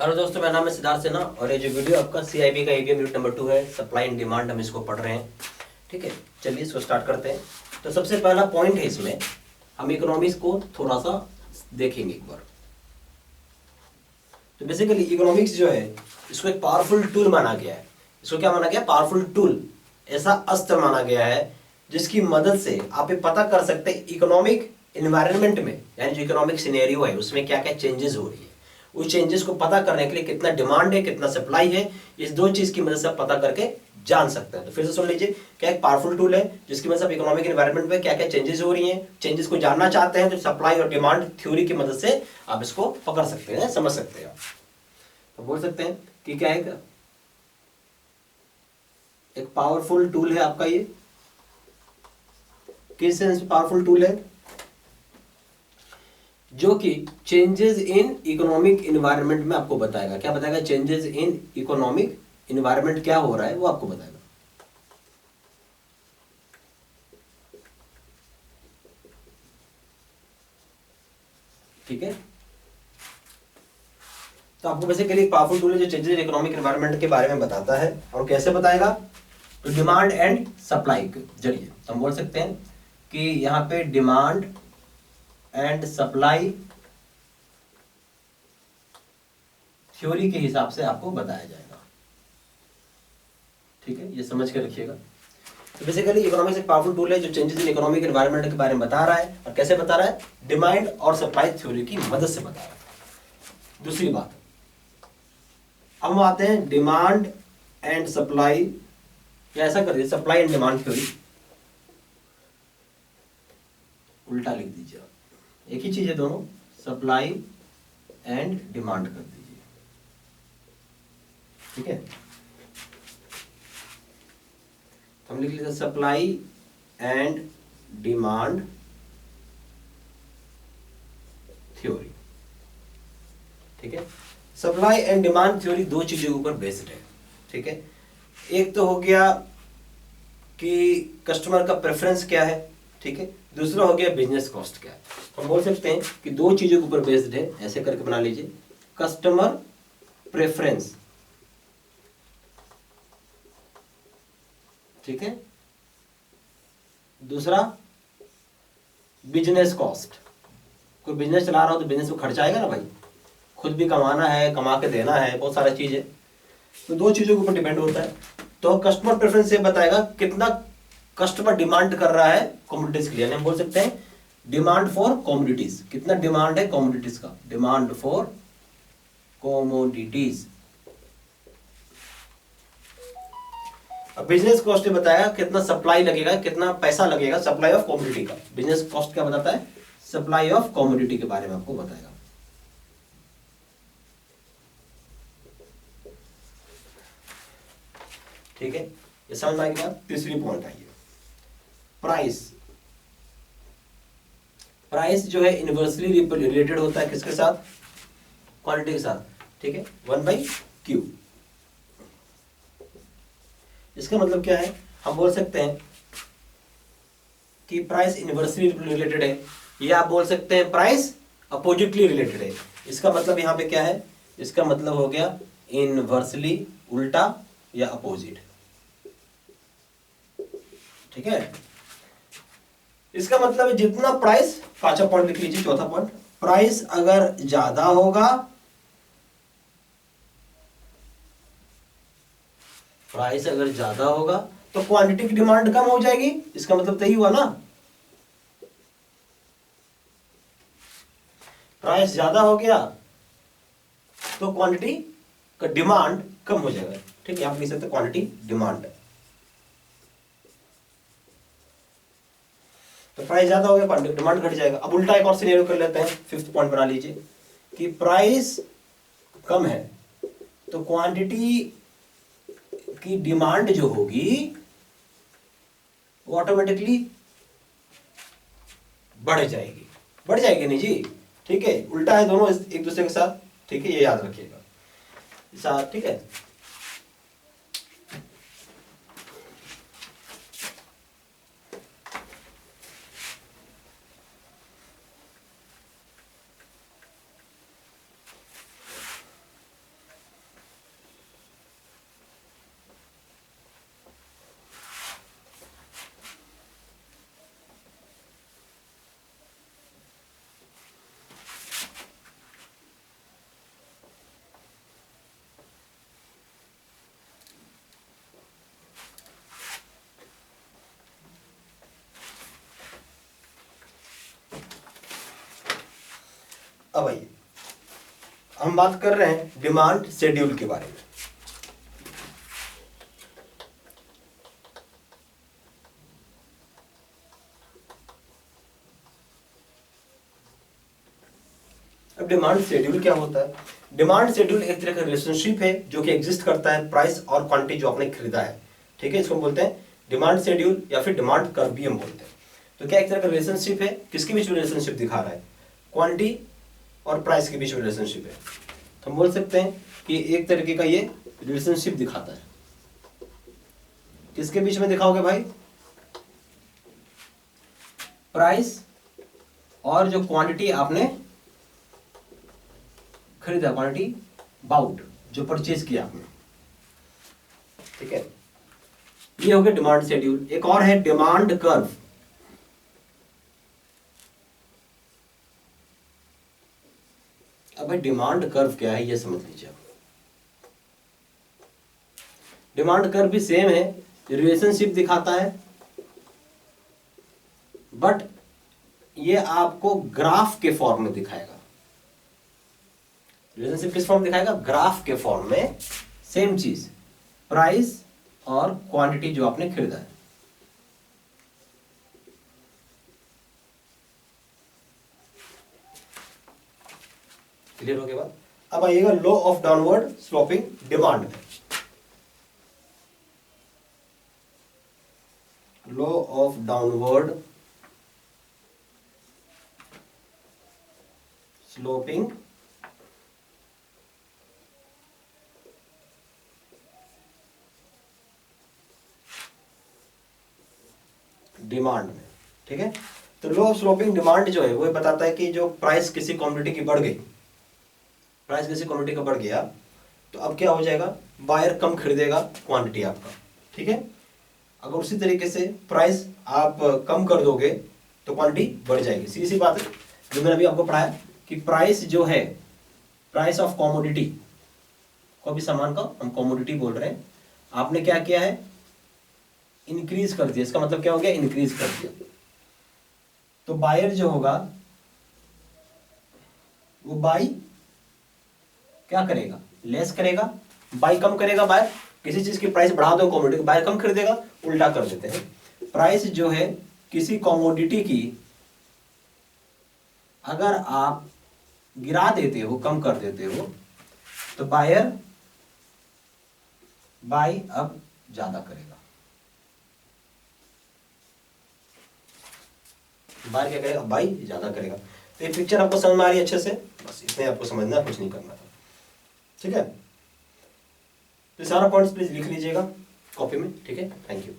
Hello दोस्तों, मेरा नाम है सिद्धार्थ सिन्हा और ये जो वीडियो आपका सीआईबी का ईवीएम यूनिट नंबर 2 है, सप्लाई एंड डिमांड, हम इसको पढ़ रहे हैं। ठीक है, चलिए इसको स्टार्ट करते हैं। तो सबसे पहला पॉइंट है इसमें, हम इकोनॉमिक्स को थोड़ा सा देखेंगे एक बार। तो बेसिकली इकोनॉमिक्स जो है, इसको एक पावरफुल टूल माना गया है। इसको क्या माना गया? पावरफुल टूल, ऐसा अस्त्र माना गया है जिसकी मदद से आप ये पता कर सकते हैं इकोनॉमिक इन्वायरमेंट में, यानी जो इकोनॉमिक सिनेरियो है उसमें क्या क्या चेंजेस हो रही है। उस चेंजेस को पता करने के लिए कितना डिमांड है, कितना सप्लाई है, इस दो चीज की मदद से आप पता करके जान सकते हैं। तो फिर से सुन लीजिए, क्या एक पावरफुल टूल है जिसकी मदद से आप इकोनॉमिक एनवायरनमेंट में क्या क्या चेंजेस हो रही हैं, चेंजेस को जानना चाहते हैं, तो सप्लाई और डिमांड थ्योरी की मदद से आप इसको पकड़ सकते हैं, समझ सकते हैं। तो बोल सकते हैं कि क्या है, एक पावरफुल टूल है आपका ये। किस सेंस में पावरफुल टूल है? जो कि चेंजेस इन इकोनॉमिक इन्वायरमेंट में आपको बताएगा। क्या बताएगा? चेंजेस इन इकोनॉमिक इन्वायरमेंट क्या हो रहा है वो आपको बताएगा। ठीक है, तो आपको बेसिकली पावरफुल टूल है जो चेंजेस इन इकोनॉमिक इन्वायरमेंट के बारे में बताता है। और कैसे बताएगा? तो डिमांड एंड सप्लाई के जरिए। तो हम बोल सकते हैं कि यहां पे डिमांड एंड सप्लाई थ्योरी के हिसाब से आपको बताया जाएगा। ठीक है, ये समझ के रखिएगा। तो बेसिकली इकोनॉमिक्स एक पावरफुल टूल है जो चेंजेस इन इकोनॉमिक एनवायरनमेंट के बारे में बता रहा है। और कैसे बता रहा है? डिमांड और सप्लाई थ्योरी की मदद से बता रहा है। दूसरी बात, अब हम आते हैं डिमांड एंड सप्लाई, या ऐसा कर दीजिए सप्लाई एंड डिमांड थ्योरी, उल्टा लिख दीजिए आप, एक ही चीज है दोनों, सप्लाई एंड डिमांड कर दीजिए। ठीक है, हम लिख लेते हैं सप्लाई एंड डिमांड थ्योरी। ठीक है, सप्लाई एंड डिमांड थ्योरी दो चीजों के ऊपर बेस्ड है। ठीक है, एक तो हो गया कि कस्टमर का प्रेफरेंस क्या है। ठीक है, दूसरा हो गया बिजनेस कॉस्ट क्या है। हम बोल सकते हैं कि दो चीजों के ऊपर बेस्ड है, ऐसे करके बना लीजिए, कस्टमर प्रेफरेंस, ठीक है, दूसरा बिजनेस कॉस्ट। कोई बिजनेस चला रहा हो तो बिजनेस में खर्चा आएगा ना भाई, खुद भी कमाना है, कमा के देना है, बहुत सारा चीज है। तो दो चीजों के ऊपर डिपेंड होता है। तो कस्टमर प्रेफरेंस ये बताएगा कितना कस्टमर डिमांड कर रहा है कमोडिटीज के लिए। हम बोल सकते हैं डिमांड फॉर कमोडिटीज, कितना डिमांड है कमोडिटीज का, डिमांड फॉर कमोडिटीज। अब बिजनेस कॉस्ट बताया कितना सप्लाई लगेगा, कितना पैसा लगेगा सप्लाई ऑफ कमोडिटी का। बिजनेस कॉस्ट क्या बताता है? सप्लाई ऑफ कमोडिटी के बारे में आपको बताएगा। ठीक है, ये समझ में आएगी बात। तीसरी पॉइंट आइए, प्राइस। प्राइस जो है इनवर्सली रिलेटेड होता है किसके साथ? क्वांटिटी के साथ। ठीक है, 1/Q। इसका मतलब क्या है? हम बोल सकते हैं कि प्राइस इनवर्सली रिलेटेड है, या आप बोल सकते हैं प्राइस अपोजिटली रिलेटेड है। इसका मतलब यहां पे क्या है? इसका मतलब हो गया इनवर्सली, उल्टा या अपोजिट। ठीक है, इसका मतलब है जितना प्राइस, पांचवा पॉइंट लिख लीजिए, चौथा पॉइंट, प्राइस अगर ज्यादा होगा, प्राइस अगर ज्यादा होगा तो क्वांटिटी की डिमांड कम हो जाएगी। इसका मतलब तो यही हुआ ना, प्राइस ज्यादा हो गया तो क्वांटिटी का डिमांड कम हो जाएगा। ठीक है, आप लिख सकते क्वांटिटी डिमांड। तो प्राइस ज्यादा हो गया, क्वांटिटी डिमांड घट जाएगा। अब उल्टा एक और सिनेरियो कर लेते हैं, फिफ्थ पॉइंट बना लीजिए कि प्राइस कम है तो क्वांटिटी की डिमांड जो होगी वो ऑटोमेटिकली बढ़ जाएगी। बढ़ जाएगी नहीं जी, ठीक है, उल्टा है दोनों एक दूसरे के साथ। ठीक है, ये याद रखिएगा साथ। ठीक है, अब आइए हम बात कर रहे हैं डिमांड शेड्यूल के बारे में। अब डिमांड शेड्यूल क्या होता है? डिमांड शेड्यूल एक तरह का रिलेशनशिप है जो कि एग्जिस्ट करता है प्राइस और क्वांटिटी जो आपने खरीदा है, ठीक है, इसको बोलते हैं डिमांड शेड्यूल या फिर डिमांड कर्व भी हम बोलते हैं। तो क्या एक तरह का रिलेशनशिप है, किसके बीच में रिलेशनशिप दिखा रहा है? क्वांटिटी और प्राइस के बीच में रिलेशनशिप है। तो हम बोल सकते हैं कि एक तरीके का ये रिलेशनशिप दिखाता है। किसके बीच में दिखाओगे भाई? प्राइस और जो क्वांटिटी आपने खरीदा, क्वांटिटी बाउट जो परचेज किया आपने, ठीक है, ये हो गया डिमांड शेड्यूल। एक और है डिमांड कर्व। अब भाई डिमांड कर्व क्या है ये समझ लीजिए। डिमांड कर्व भी सेम है, रिलेशनशिप दिखाता है, बट ये आपको ग्राफ के फॉर्म में दिखाएगा। रिलेशनशिप किस फॉर्म में दिखाएगा? ग्राफ के फॉर्म में। सेम चीज, प्राइस और क्वांटिटी जो आपने खरीदा है। क्लियर हो गया बात? अब आइएगा law of downward sloping demand में। Law of downward sloping demand में, ठीक है। तो लॉ ऑफ स्लोपिंग डिमांड जो है वो बताता है कि जो प्राइस किसी कमोडिटी की बढ़ गई, प्राइस किसी कमोडिटी का बढ़ गया तो अब क्या हो जाएगा? बायर कम खरीदेगा क्वांटिटी आपका, ठीक है। अगर उसी तरीके से प्राइस आप कम कर दोगे तो क्वांटिटी बढ़ जाएगी। सीधी सी बात है जो मैंने अभी आपको पढ़ाया कि प्राइस जो है, प्राइस ऑफ कमोडिटी, कोई भी सामान का हम कमोडिटी बोल रहे हैं, आपने क्या किया है? इंक्रीज कर दिया। इसका मतलब क्या हो गया? इंक्रीज कर दिया। तो बायर जो होगा वो बाई क्या करेगा? लेस करेगा। बाई कम करेगा बायर, किसी चीज की प्राइस बढ़ा दो कमोडिटी, बायर कम खरीदेगा। उल्टा कर देते हैं, प्राइस जो है किसी कमोडिटी की अगर आप गिरा देते हो, कम कर देते हो, तो बायर बाई अब ज्यादा करेगा। बायर क्या करेगा? बाई ज्यादा करेगा। तो ये पिक्चर आपको समझ में आ रही है अच्छे से? बस इतने आपको समझना, कुछ नहीं करना था, ठीक है। तो सारा पॉइंट्स प्लीज लिख लीजिएगा कॉपी में, ठीक है। Thank you.